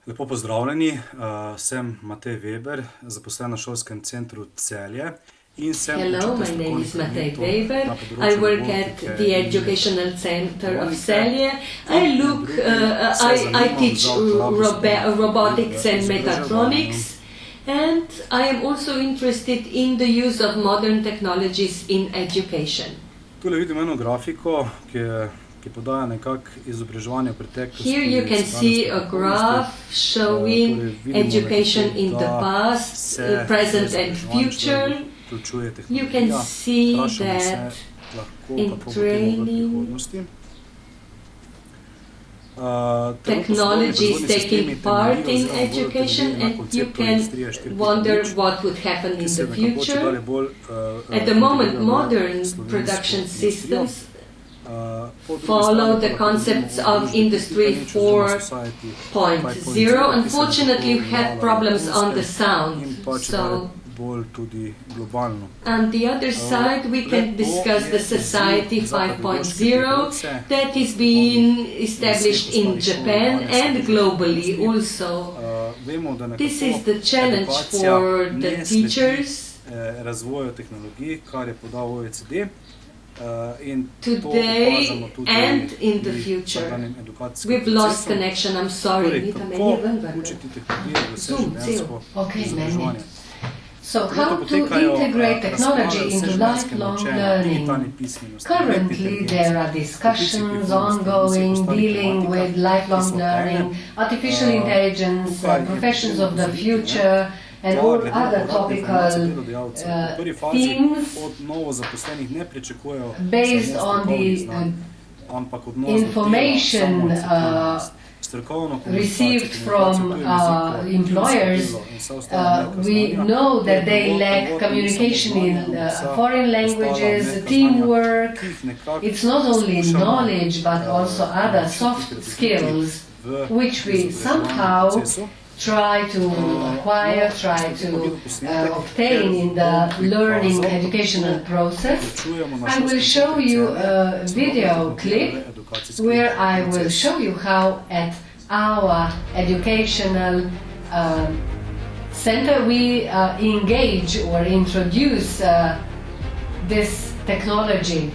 Lepo pozdravljeni, sem Matej Weber, zaposlen na šolskem centru Celje. Hello, my name is Matej Weber. I work at the Educational Center of Celje. I teach robotics and mechatronics, and I am also interested in the use of modern technologies in education. Tule vidimo eno grafiko, ki podaja nekako izobraževanje v preteklosti. Here you can see a graph showing education in the past, present and future. You can see that in training, technology is taking part in education, and you can wonder what would happen in the future. At the moment, modern production systems follow the concepts of Industry 4.0. Unfortunately, we had problems on the sound. So, on the other side, we can discuss the Society 5.0 that is being established in Japan and globally also. This is the challenge for the teachers. Today and in the future. We've lost connection, I'm sorry. So how to integrate technology into lifelong learning? Currently there are discussions ongoing dealing with lifelong learning, artificial intelligence, professions of the future, and all other topical themes based on the information received from employers. We know that they lack communication in foreign languages, teamwork. It's not only knowledge but also other soft skills which we somehow try to acquire, try to obtain in the learning educational process. I will show you a video clip where I will show you how at our educational center we engage or introduce this technology.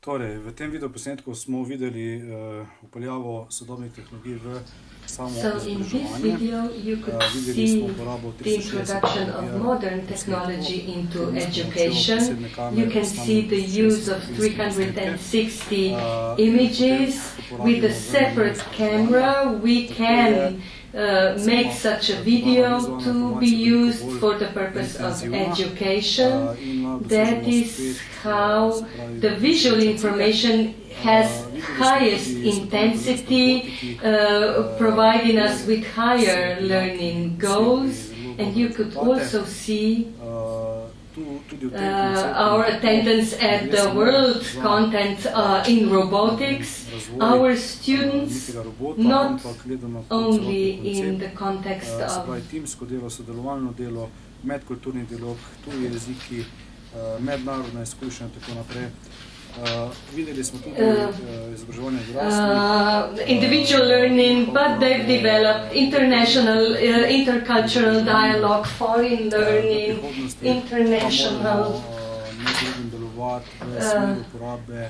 Torej, v tem videoposnetku smo videli vpeljavo sodobnih tehnologij v samo So in this izobraževanje. video you could Videli smo see uporabo the 360 introduction of kamer, modern technology into s pomočjo education. posebne kamere You can see the use of 360 images with a separate camera. We can make such a video to be used for the purpose of education. That is how the visual information has highest intensity, providing us with higher learning goals. And you could also see our attendance at the World Content in Robotics. Our students, not only in the context Se of pravi, timsko delo, sodelovalno delo, medkulturni dialog, tuji jeziki, mednarodna izkušnja in tako naprej. Videli smo tudi izobraževanje odraslih. individual learning, but they've developed international, intercultural dialogue, foreign learning, international Med drugim delovati v smeri uporabe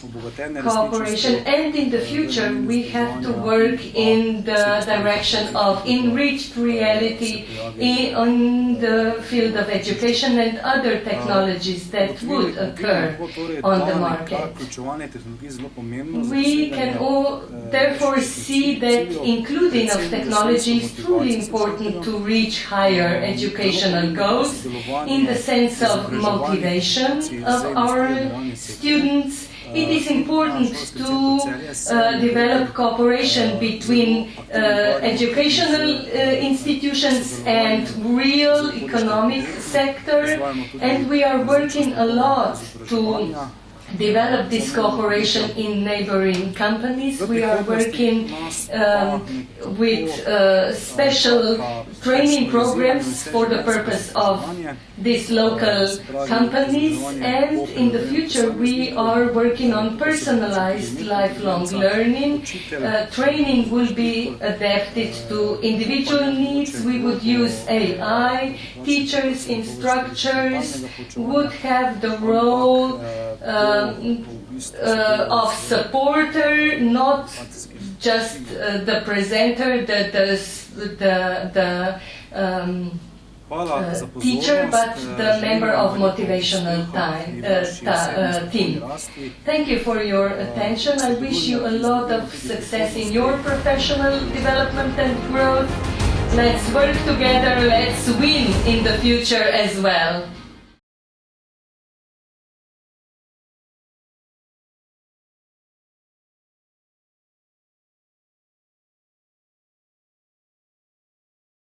obogatene cooperation. resničnosti. And in the future, we have to work in the direction of enriched reality on the field of education and other technologies that would occur on the market. We can all therefore see that including of technology is truly important to reach higher educational goals in the sense of motivation of our students. It is important to develop cooperation between educational institutions and real economic sector, and we are working a lot to develop this cooperation in neighboring companies. We are working with special training programs for the purpose of these local companies, and in the future we are working on personalized lifelong learning. Training will be adapted to individual needs. We would use AI. Teachers, instructors would have the role of supporter, not just the presenter, Hvala za pozornost. teacher, but the member of Želim vam motivational team. odrasli. Thank you for your attention. I wish you a lot of success in your professional development and growth. Let's work together, let's win in the future as well.